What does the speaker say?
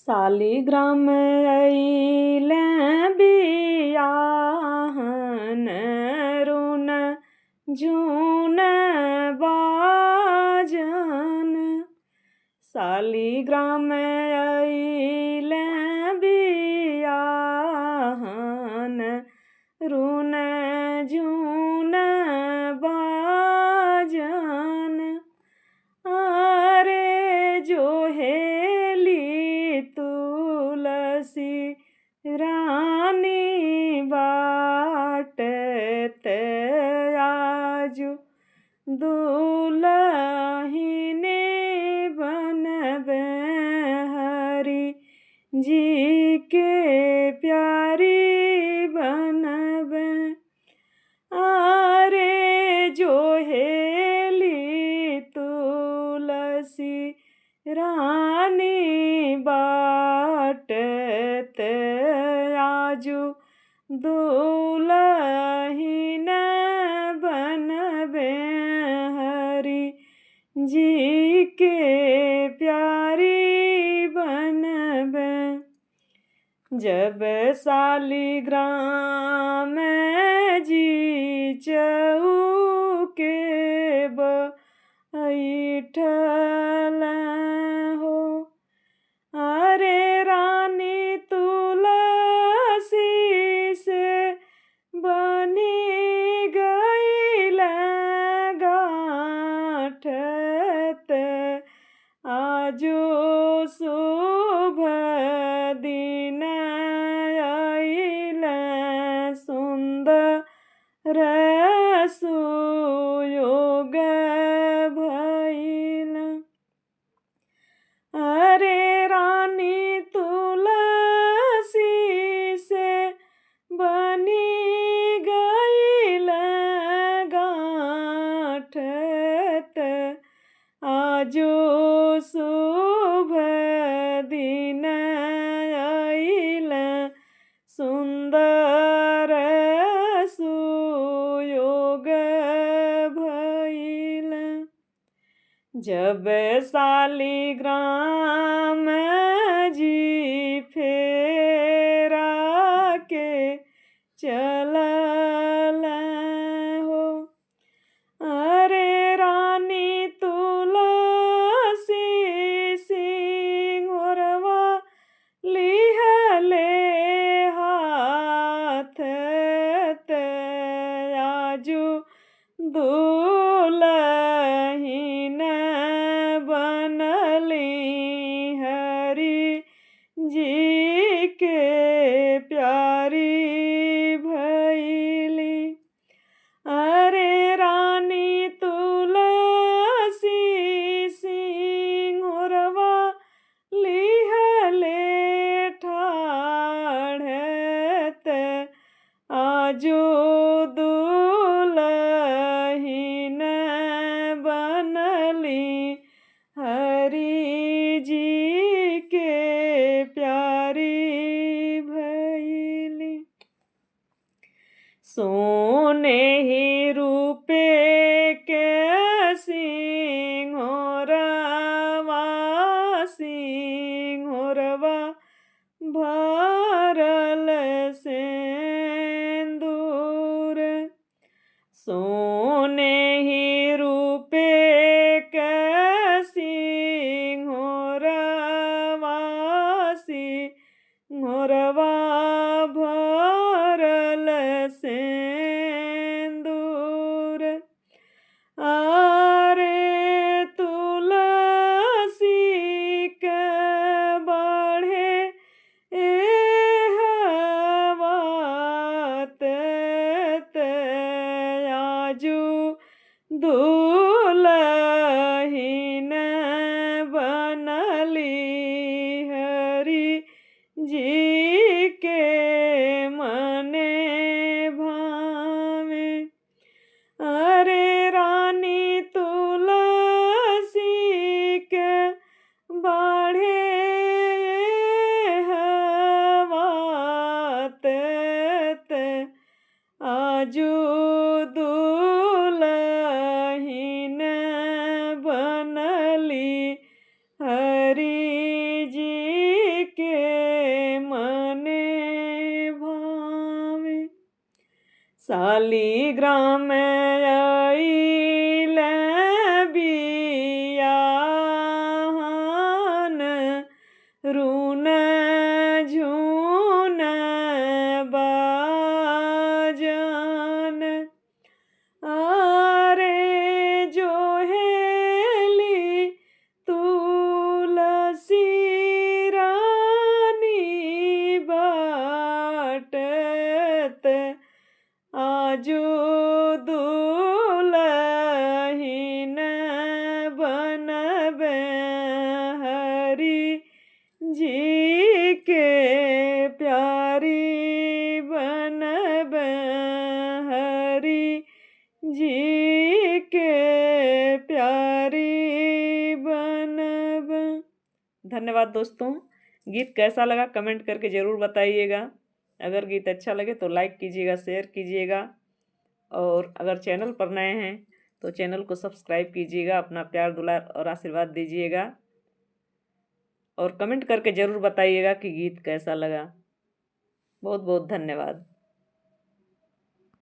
शालिग्राम अइलें बियाहन रुन जून बाजन। शालिग्राम अइलें बियाहन रुन जून बाजन। अरे जो हेली तुलसी रानी बाटत आजु दुलहिने बनबे हरि जी के प्यारी बनबे। अरे जो हेली तुलसी रानी बाटत आजु दुलहिन बनबे हरि जी के प्यारी बनबे। जब शालिग्राम जी चौके बैठल हो। अरे रानी तुलसी से बनी गईल गाँठत आजो शुभ दिन आइल सुंदर सुयोग भइल। अरे रानी तुलसी से बनी गईल गाँठत आजो शुभ दिन आइल सुंदर सुयोग भइल। जब शालिग्राम जी फेरा के चलल हो। अरे रानी तुलसी सिंगोरवा लिहले हाथ आजु दुलहिन बनली हरि जी के प्यारी भइली। अरे रानी तुलसी सिंगोरवा लिहले ठाढ़त आजो दुलहिन बनली हरि शालिग्राम आइले बियाहन रुन झुन बाजन अरे जो हेली तुलसी रानी बाटत आजो दुलहिन बनबे हरि जी के प्यारी बनबे हरि जी के प्यारी बनब। धन्यवाद दोस्तों। गीत कैसा लगा कमेंट करके ज़रूर बताइएगा। अगर गीत अच्छा लगे तो लाइक कीजिएगा, शेयर कीजिएगा, और अगर चैनल पर नए हैं तो चैनल को सब्सक्राइब कीजिएगा। अपना प्यार दुलार और आशीर्वाद दीजिएगा, और कमेंट करके ज़रूर बताइएगा कि गीत कैसा लगा। बहुत बहुत धन्यवाद।